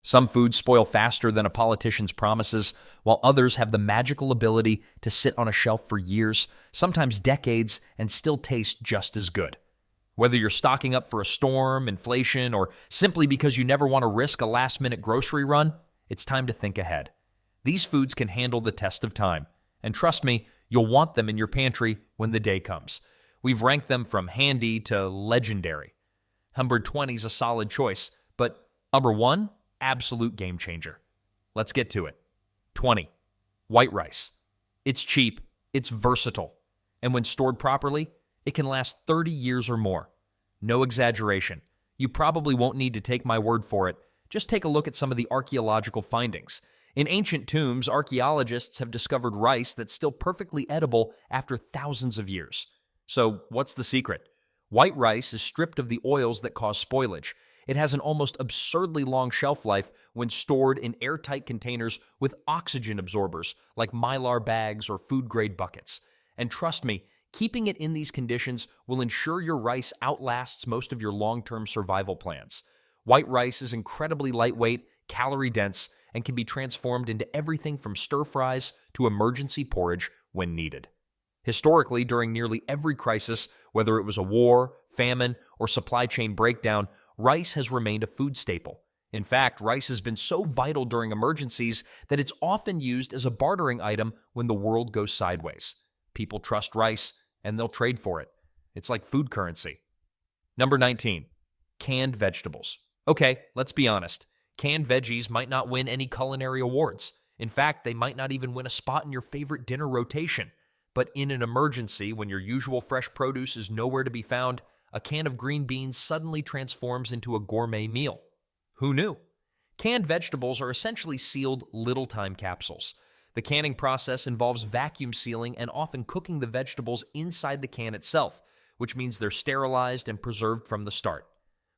Some foods spoil faster than a politician's promises, while others have the magical ability to sit on a shelf for years, sometimes decades, and still taste just as good. Whether you're stocking up for a storm, inflation, or simply because you never want to risk a last-minute grocery run, it's time to think ahead. These foods can handle the test of time, and trust me, you'll want them in your pantry when the day comes. We've ranked them from handy to legendary. Number 20 is a solid choice, but number 1, absolute game changer. Let's get to it. 20. White rice. It's cheap, it's versatile, and when stored properly, it can last 30 years or more. No exaggeration. You probably won't need to take my word for it. Just take a look at some of the archaeological findings. In ancient tombs, archaeologists have discovered rice that's still perfectly edible after thousands of years. So, what's the secret? White rice is stripped of the oils that cause spoilage. It has an almost absurdly long shelf life when stored in airtight containers with oxygen absorbers, like Mylar bags or food-grade buckets. And trust me, keeping it in these conditions will ensure your rice outlasts most of your long-term survival plans. White rice is incredibly lightweight, calorie-dense, and can be transformed into everything from stir-fries to emergency porridge when needed. Historically, during nearly every crisis, whether it was a war, famine, or supply chain breakdown, rice has remained a food staple. In fact, rice has been so vital during emergencies that it's often used as a bartering item when the world goes sideways. People trust rice, and they'll trade for it. It's like food currency. Number 19. Canned vegetables. Okay, let's be honest. Canned veggies might not win any culinary awards. In fact, they might not even win a spot in your favorite dinner rotation. But in an emergency, when your usual fresh produce is nowhere to be found, a can of green beans suddenly transforms into a gourmet meal. Who knew? Canned vegetables are essentially sealed little time capsules. The canning process involves vacuum sealing and often cooking the vegetables inside the can itself, which means they're sterilized and preserved from the start.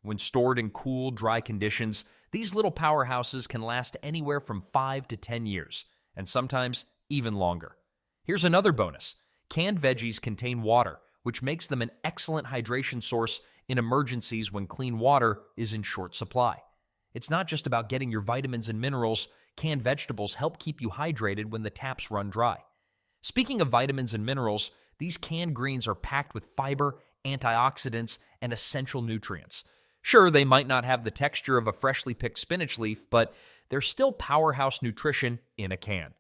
When stored in cool, dry conditions, these little powerhouses can last anywhere from 5 to 10 years, and sometimes even longer. Here's another bonus. Canned veggies contain water, which makes them an excellent hydration source in emergencies when clean water is in short supply. It's not just about getting your vitamins and minerals. Canned vegetables help keep you hydrated when the taps run dry. Speaking of vitamins and minerals, these canned greens are packed with fiber, antioxidants, and essential nutrients. Sure, they might not have the texture of a freshly picked spinach leaf, but they're still powerhouse nutrition in a can.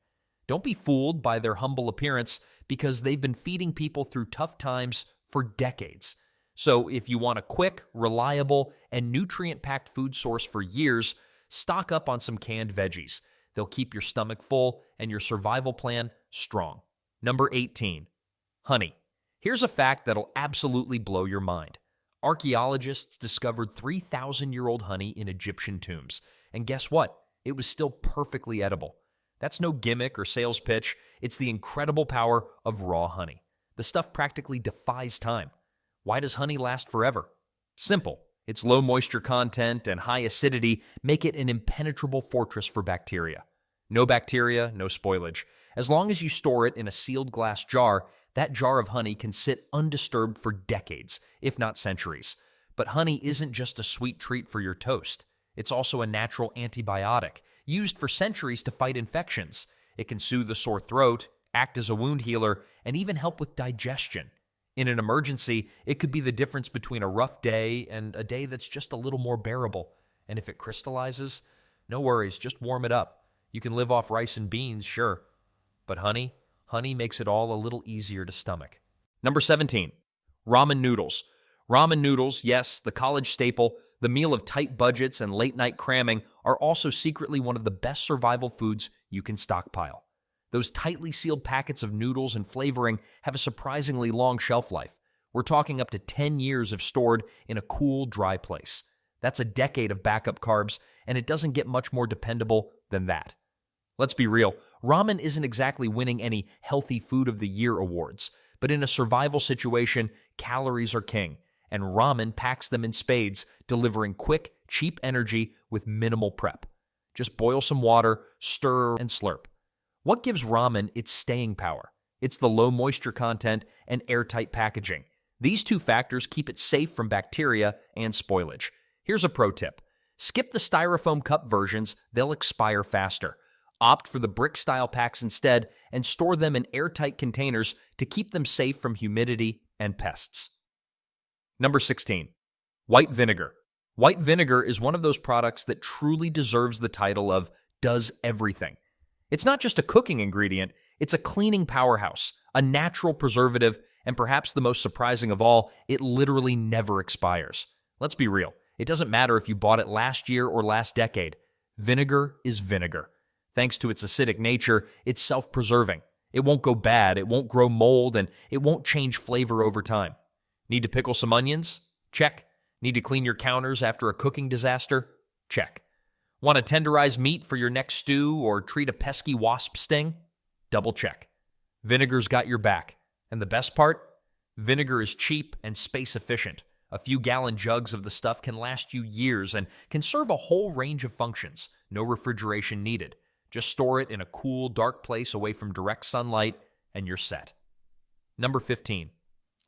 Don't be fooled by their humble appearance, because they've been feeding people through tough times for decades. So if you want a quick, reliable, and nutrient-packed food source for years, stock up on some canned veggies. They'll keep your stomach full and your survival plan strong. Number 18. Honey. Here's a fact that'll absolutely blow your mind. Archaeologists discovered 3,000-year-old honey in Egyptian tombs. And guess what? It was still perfectly edible. That's no gimmick or sales pitch. It's the incredible power of raw honey. The stuff practically defies time. Why does honey last forever? Simple. Its low moisture content and high acidity make it an impenetrable fortress for bacteria. No bacteria, no spoilage. As long as you store it in a sealed glass jar, that jar of honey can sit undisturbed for decades, if not centuries. But honey isn't just a sweet treat for your toast. It's also a natural antibiotic, used for centuries to fight infections. It can soothe a sore throat, act as a wound healer, and even help with digestion. In an emergency, it could be the difference between a rough day and a day that's just a little more bearable. And if it crystallizes, no worries, just warm it up. You can live off rice and beans, sure. But honey makes it all a little easier to stomach. Number 17. Ramen noodles. Ramen noodles, yes, the college staple, the meal of tight budgets and late-night cramming, are also secretly one of the best survival foods you can stockpile. Those tightly sealed packets of noodles and flavoring have a surprisingly long shelf life. We're talking up to 10 years if stored in a cool, dry place. That's a decade of backup carbs, and it doesn't get much more dependable than that. Let's be real, ramen isn't exactly winning any Healthy Food of the Year awards, but in a survival situation, calories are king, and ramen packs them in spades, delivering quick, cheap energy with minimal prep. Just boil some water, stir, and slurp. What gives ramen its staying power? It's the low moisture content and airtight packaging. These two factors keep it safe from bacteria and spoilage. Here's a pro tip. Skip the styrofoam cup versions, they'll expire faster. Opt for the brick-style packs instead and store them in airtight containers to keep them safe from humidity and pests. Number 16. White vinegar. White vinegar is one of those products that truly deserves the title of does everything. It's not just a cooking ingredient, it's a cleaning powerhouse, a natural preservative, and perhaps the most surprising of all, it literally never expires. Let's be real. It doesn't matter if you bought it last year or last decade. Vinegar is vinegar. Thanks to its acidic nature, it's self-preserving. It won't go bad, it won't grow mold, and it won't change flavor over time. Need to pickle some onions? Check. Need to clean your counters after a cooking disaster? Check. Want to tenderize meat for your next stew or treat a pesky wasp sting? Double check. Vinegar's got your back. And the best part? Vinegar is cheap and space efficient. A few gallon jugs of the stuff can last you years and can serve a whole range of functions. No refrigeration needed. Just store it in a cool, dark place away from direct sunlight, and you're set. Number 15.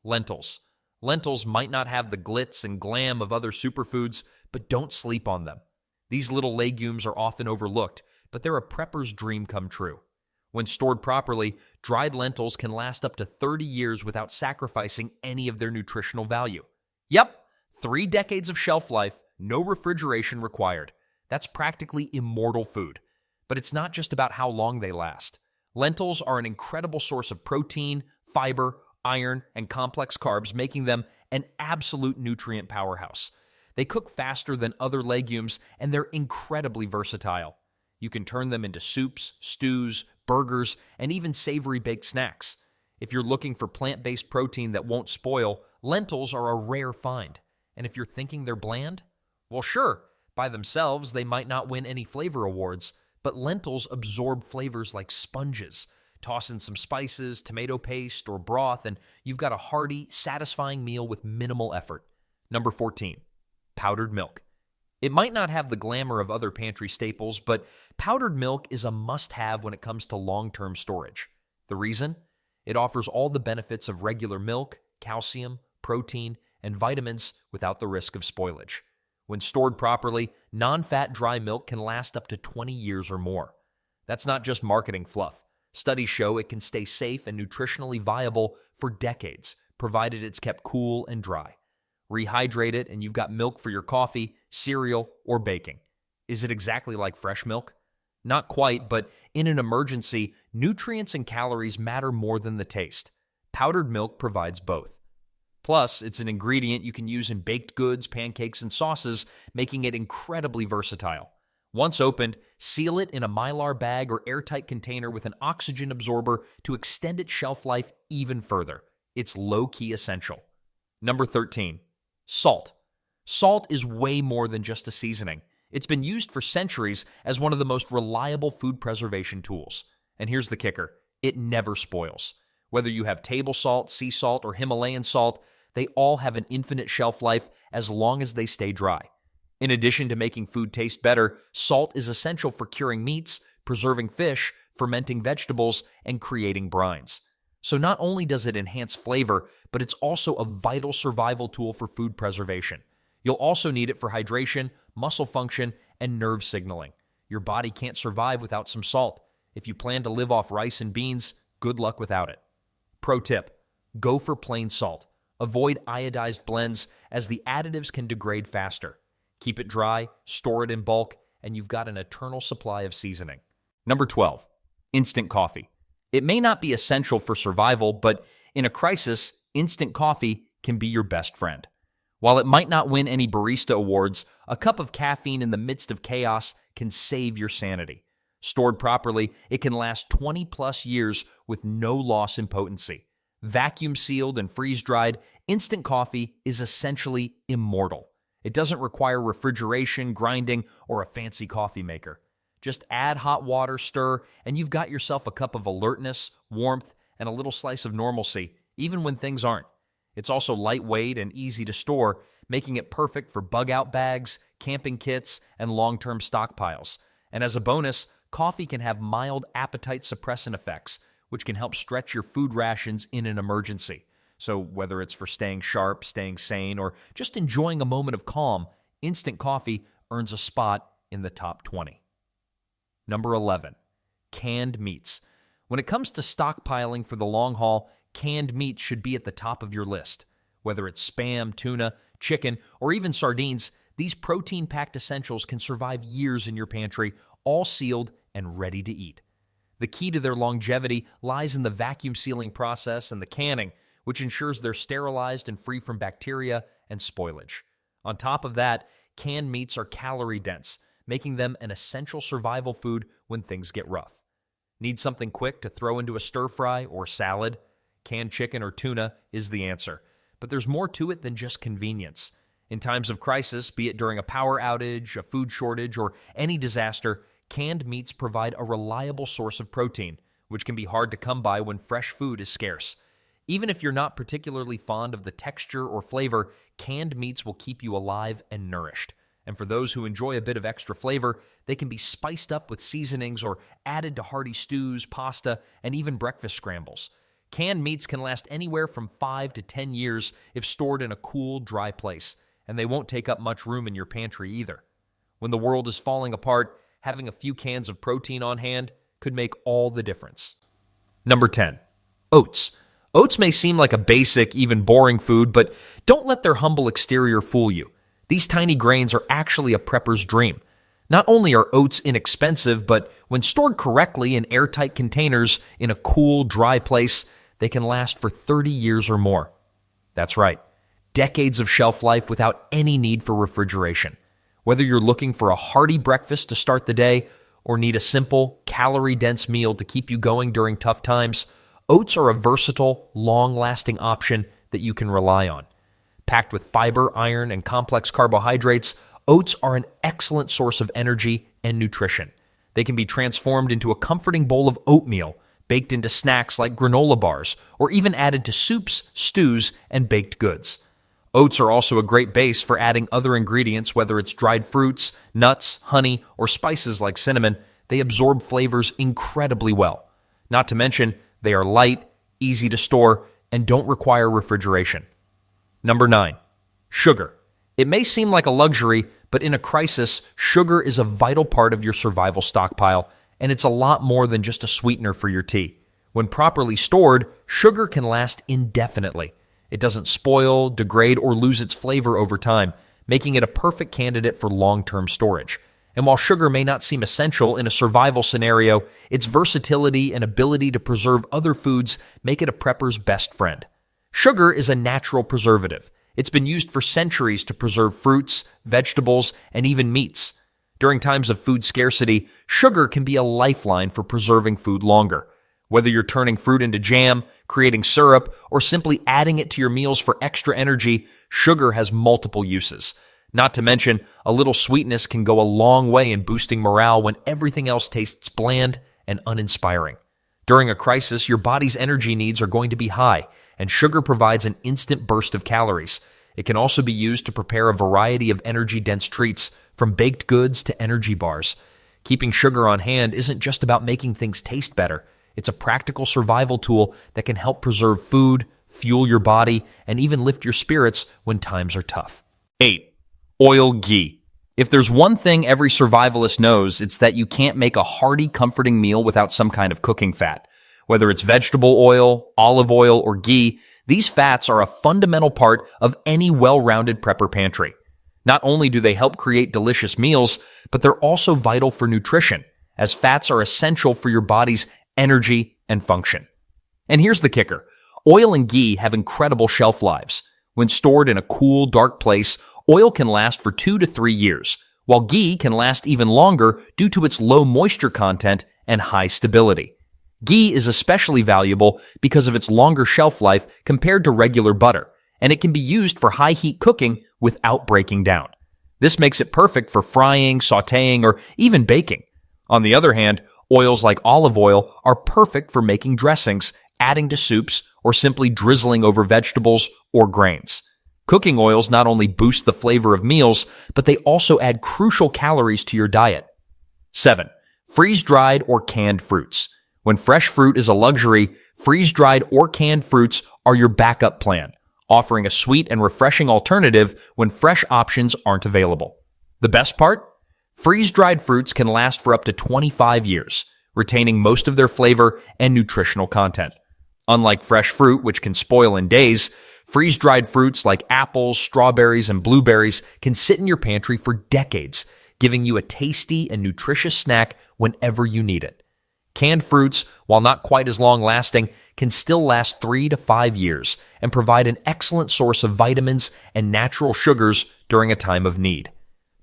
Lentils. Lentils might not have the glitz and glam of other superfoods, but don't sleep on them. These little legumes are often overlooked, but they're a prepper's dream come true. When stored properly, dried lentils can last up to 30 years without sacrificing any of their nutritional value. Yep, 3 decades of shelf life, no refrigeration required. That's practically immortal food. But it's not just about how long they last. Lentils are an incredible source of protein, fiber, iron, and complex carbs, making them an absolute nutrient powerhouse. They cook faster than other legumes, and they're incredibly versatile. You can turn them into soups, stews, burgers, and even savory baked snacks. If you're looking for plant-based protein that won't spoil, lentils are a rare find. And if you're thinking they're bland, well, sure, by themselves they might not win any flavor awards, but lentils absorb flavors like sponges. Toss in some spices, tomato paste, or broth, and you've got a hearty, satisfying meal with minimal effort. Number 14. Powdered milk. It might not have the glamour of other pantry staples, but powdered milk is a must-have when it comes to long-term storage. The reason? It offers all the benefits of regular milk, calcium, protein, and vitamins without the risk of spoilage. When stored properly, non-fat dry milk can last up to 20 years or more. That's not just marketing fluff. Studies show it can stay safe and nutritionally viable for decades, provided it's kept cool and dry. Rehydrate it and you've got milk for your coffee, cereal, or baking. Is it exactly like fresh milk? Not quite, but in an emergency, nutrients and calories matter more than the taste. Powdered milk provides both. Plus, it's an ingredient you can use in baked goods, pancakes, and sauces, making it incredibly versatile. Once opened, seal it in a Mylar bag or airtight container with an oxygen absorber to extend its shelf life even further. It's low-key essential. Number 13. Salt. Salt is way more than just a seasoning. It's been used for centuries as one of the most reliable food preservation tools. And here's the kicker. It never spoils. Whether you have table salt, sea salt, or Himalayan salt, they all have an infinite shelf life as long as they stay dry. In addition to making food taste better, salt is essential for curing meats, preserving fish, fermenting vegetables, and creating brines. So not only does it enhance flavor, but it's also a vital survival tool for food preservation. You'll also need it for hydration, muscle function, and nerve signaling. Your body can't survive without some salt. If you plan to live off rice and beans, good luck without it. Pro tip: go for plain salt. Avoid iodized blends as the additives can degrade faster. Keep it dry, store it in bulk, and you've got an eternal supply of seasoning. Number 12. Instant coffee. It may not be essential for survival, but in a crisis, instant coffee can be your best friend. While it might not win any barista awards, a cup of caffeine in the midst of chaos can save your sanity. Stored properly, it can last 20-plus years with no loss in potency. Vacuum sealed and freeze-dried, instant coffee is essentially immortal. It doesn't require refrigeration, grinding, or a fancy coffee maker. Just add hot water, stir, and you've got yourself a cup of alertness, warmth, and a little slice of normalcy, even when things aren't. It's also lightweight and easy to store, making it perfect for bug-out bags, camping kits, and long-term stockpiles. And as a bonus, coffee can have mild appetite suppressant effects, which can help stretch your food rations in an emergency. So whether it's for staying sharp, staying sane, or just enjoying a moment of calm, instant coffee earns a spot in the top 20. Number 11. Canned meats. When it comes to stockpiling for the long haul, canned meats should be at the top of your list. Whether it's Spam, tuna, chicken, or even sardines, these protein-packed essentials can survive years in your pantry, all sealed and ready to eat. The key to their longevity lies in the vacuum sealing process and the canning, which ensures they're sterilized and free from bacteria and spoilage. On top of that, canned meats are calorie-dense, making them an essential survival food when things get rough. Need something quick to throw into a stir-fry or salad? Canned chicken or tuna is the answer. But there's more to it than just convenience. In times of crisis, be it during a power outage, a food shortage, or any disaster, canned meats provide a reliable source of protein, which can be hard to come by when fresh food is scarce. Even if you're not particularly fond of the texture or flavor, canned meats will keep you alive and nourished. And for those who enjoy a bit of extra flavor, they can be spiced up with seasonings or added to hearty stews, pasta, and even breakfast scrambles. Canned meats can last anywhere from 5 to 10 years if stored in a cool, dry place, and they won't take up much room in your pantry either. When the world is falling apart, having a few cans of protein on hand could make all the difference. Number 10. Oats. Oats may seem like a basic, even boring food, but don't let their humble exterior fool you. These tiny grains are actually a prepper's dream. Not only are oats inexpensive, but when stored correctly in airtight containers in a cool, dry place, they can last for 30 years or more. That's right, decades of shelf life without any need for refrigeration. Whether you're looking for a hearty breakfast to start the day or need a simple, calorie-dense meal to keep you going during tough times, oats are a versatile, long-lasting option that you can rely on. Packed with fiber, iron, and complex carbohydrates, oats are an excellent source of energy and nutrition. They can be transformed into a comforting bowl of oatmeal, baked into snacks like granola bars, or even added to soups, stews, and baked goods. Oats are also a great base for adding other ingredients, whether it's dried fruits, nuts, honey, or spices like cinnamon. They absorb flavors incredibly well. Not to mention, they are light, easy to store, and don't require refrigeration. Number 9. Sugar. It may seem like a luxury, but in a crisis, sugar is a vital part of your survival stockpile, and it's a lot more than just a sweetener for your tea. When properly stored, sugar can last indefinitely. It doesn't spoil, degrade, or lose its flavor over time, making it a perfect candidate for long-term storage. And while sugar may not seem essential in a survival scenario, its versatility and ability to preserve other foods make it a prepper's best friend. Sugar is a natural preservative. It's been used for centuries to preserve fruits, vegetables, and even meats. During times of food scarcity, sugar can be a lifeline for preserving food longer. Whether you're turning fruit into jam, creating syrup, or simply adding it to your meals for extra energy, sugar has multiple uses. Not to mention, a little sweetness can go a long way in boosting morale when everything else tastes bland and uninspiring. During a crisis, your body's energy needs are going to be high, and sugar provides an instant burst of calories. It can also be used to prepare a variety of energy-dense treats, from baked goods to energy bars. Keeping sugar on hand isn't just about making things taste better. It's a practical survival tool that can help preserve food, fuel your body, and even lift your spirits when times are tough. 8. Oil ghee. If there's one thing every survivalist knows, it's that you can't make a hearty, comforting meal without some kind of cooking fat. Whether it's vegetable oil, olive oil, or ghee, these fats are a fundamental part of any well-rounded prepper pantry. Not only do they help create delicious meals, but they're also vital for nutrition, as fats are essential for your body's energy and function. And here's the kicker. Oil and ghee have incredible shelf lives. When stored in a cool, dark place, oil can last for 2 to 3 years, while ghee can last even longer due to its low moisture content and high stability. Ghee is especially valuable because of its longer shelf life compared to regular butter, and it can be used for high-heat cooking without breaking down. This makes it perfect for frying, sautéing, or even baking. On the other hand, oils like olive oil are perfect for making dressings, adding to soups, or simply drizzling over vegetables or grains. Cooking oils not only boost the flavor of meals, but they also add crucial calories to your diet. 7. Freeze-dried or canned fruits. When fresh fruit is a luxury, freeze-dried or canned fruits are your backup plan, offering a sweet and refreshing alternative when fresh options aren't available. The best part? Freeze-dried fruits can last for up to 25 years, retaining most of their flavor and nutritional content. Unlike fresh fruit, which can spoil in days, freeze-dried fruits like apples, strawberries, and blueberries can sit in your pantry for decades, giving you a tasty and nutritious snack whenever you need it. Canned fruits, while not quite as long-lasting, can still last 3 to 5 years and provide an excellent source of vitamins and natural sugars during a time of need.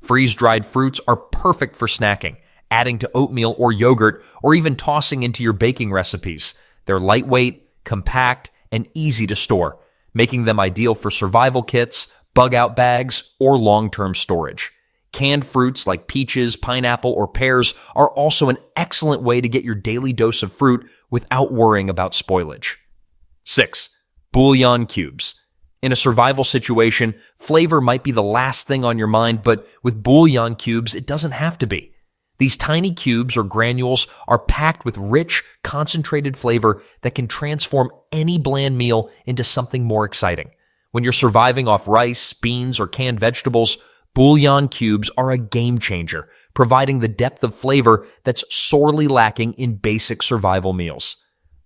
Freeze-dried fruits are perfect for snacking, adding to oatmeal or yogurt, or even tossing into your baking recipes. They're lightweight, compact, and easy to store, making them ideal for survival kits, bug-out bags, or long-term storage. Canned fruits like peaches, pineapple, or pears are also an excellent way to get your daily dose of fruit without worrying about spoilage. 6. Bullion cubes. In a survival situation, flavor might be the last thing on your mind, but with bullion cubes, it doesn't have to be. These tiny cubes or granules are packed with rich, concentrated flavor that can transform any bland meal into something more exciting. When you're surviving off rice, beans, or canned vegetables, bullion cubes are a game changer, providing the depth of flavor that's sorely lacking in basic survival meals.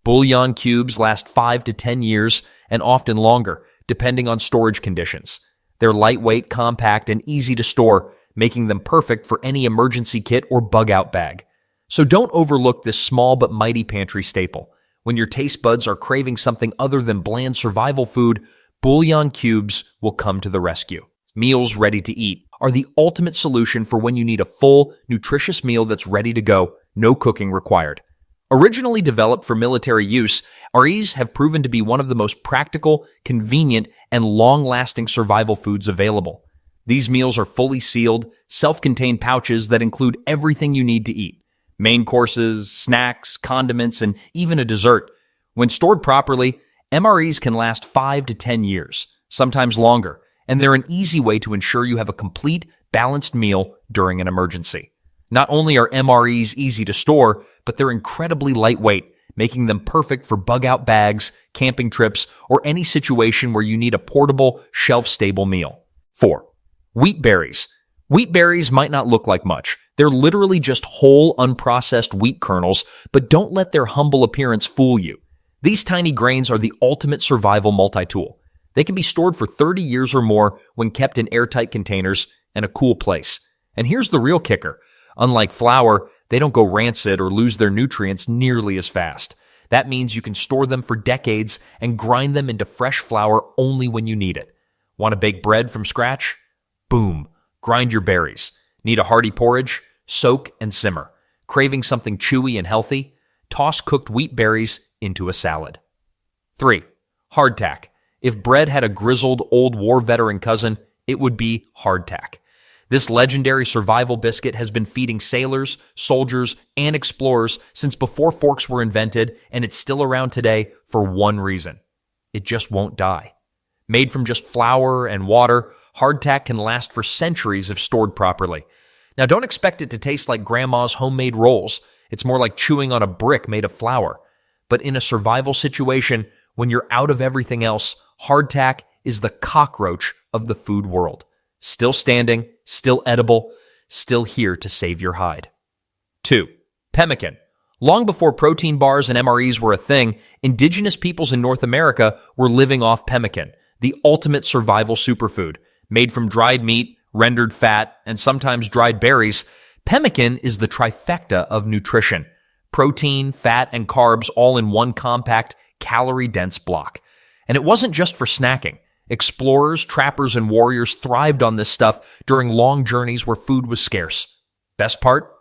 Bullion cubes last 5 to 10 years and often longer, depending on storage conditions. They're lightweight, compact, and easy to store, making them perfect for any emergency kit or bug-out bag. So don't overlook this small but mighty pantry staple. When your taste buds are craving something other than bland survival food, bullion cubes will come to the rescue. Meals ready to eat are the ultimate solution for when you need a full, nutritious meal that's ready to go, no cooking required. Originally developed for military use, REs have proven to be one of the most practical, convenient, and long-lasting survival foods available. These meals are fully sealed, self-contained pouches that include everything you need to eat. Main courses, snacks, condiments, and even a dessert. When stored properly, MREs can last 5 to 10 years, sometimes longer, and they're an easy way to ensure you have a complete, balanced meal during an emergency. Not only are MREs easy to store, but they're incredibly lightweight, making them perfect for bug-out bags, camping trips, or any situation where you need a portable, shelf-stable meal. 4. Wheat berries. Wheat berries might not look like much. They're literally just whole, unprocessed wheat kernels, but don't let their humble appearance fool you. These tiny grains are the ultimate survival multi-tool. They can be stored for 30 years or more when kept in airtight containers and a cool place. And here's the real kicker. Unlike flour, they don't go rancid or lose their nutrients nearly as fast. That means you can store them for decades and grind them into fresh flour only when you need it. Want to bake bread from scratch? Boom. Grind your berries. Need a hearty porridge? Soak and simmer. Craving something chewy and healthy? Toss cooked wheat berries into a salad. 3. Hardtac. If bread had a grizzled old war veteran cousin, it would be hardtac. This legendary survival biscuit has been feeding sailors, soldiers, and explorers since before forks were invented, and it's still around today for one reason. It just won't die. Made from just flour and water, hardtac can last for centuries if stored properly. Now, don't expect it to taste like grandma's homemade rolls. It's more like chewing on a brick made of flour. But in a survival situation, when you're out of everything else, hardtac is the cockroach of the food world. Still standing, still edible, still here to save your hide. 2. Pemmican. Long before protein bars and MREs were a thing, indigenous peoples in North America were living off pemmican, the ultimate survival superfood. Made from dried meat, rendered fat, and sometimes dried berries, pemmican is the trifecta of nutrition. Protein, fat, and carbs all in one compact, calorie-dense block. And it wasn't just for snacking. Explorers, trappers, and warriors thrived on this stuff during long journeys where food was scarce. Best part?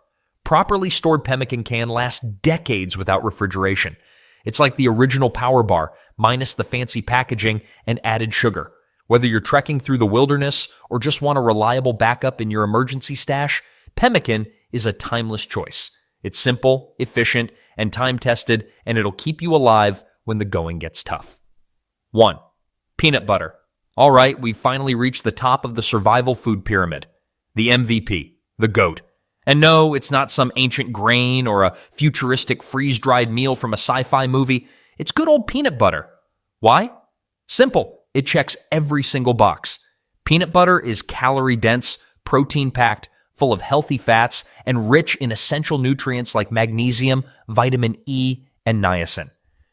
Properly stored pemmican can last decades without refrigeration. It's like the original Power Bar, minus the fancy packaging and added sugar. Whether you're trekking through the wilderness or just want a reliable backup in your emergency stash, pemmican is a timeless choice. It's simple, efficient, and time-tested, and it'll keep you alive when the going gets tough. 1. Peanut butter. All right, we finally reached the top of the survival food pyramid. The MVP, the GOAT. And no, it's not some ancient grain or a futuristic freeze-dried meal from a sci-fi movie. It's good old peanut butter. Why? Simple. It checks every single box. Peanut butter is calorie-dense, protein-packed, full of healthy fats, and rich in essential nutrients like magnesium, vitamin E, and niacin.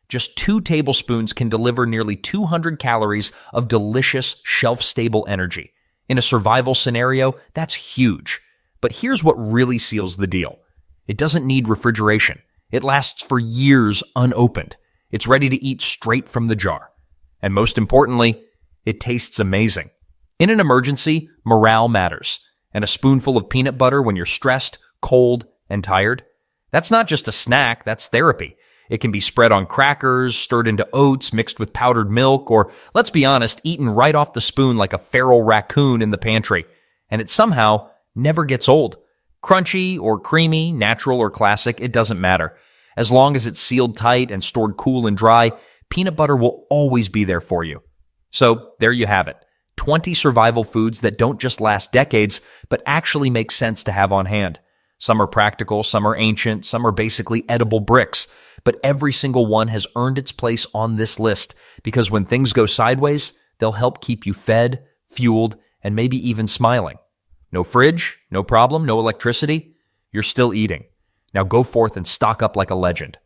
Just 2 tablespoons can deliver nearly 200 calories of delicious, shelf-stable energy. In a survival scenario, that's huge. But here's what really seals the deal. It doesn't need refrigeration. It lasts for years unopened. It's ready to eat straight from the jar. And most importantly, it tastes amazing. In an emergency, morale matters. And a spoonful of peanut butter when you're stressed, cold, and tired, that's not just a snack, that's therapy. It can be spread on crackers, stirred into oats, mixed with powdered milk, or, let's be honest, eaten right off the spoon like a feral raccoon in the pantry. And it somehow never gets old. Crunchy or creamy, natural or classic, it doesn't matter. As long as it's sealed tight and stored cool and dry, peanut butter will always be there for you. So, there you have it. 20 survival foods that don't just last decades, but actually make sense to have on hand. Some are practical, some are ancient, some are basically edible bricks. But every single one has earned its place on this list because when things go sideways, they'll help keep you fed, fueled, and maybe even smiling. No fridge, no problem, no electricity. You're still eating. Now go forth and stock up like a legend.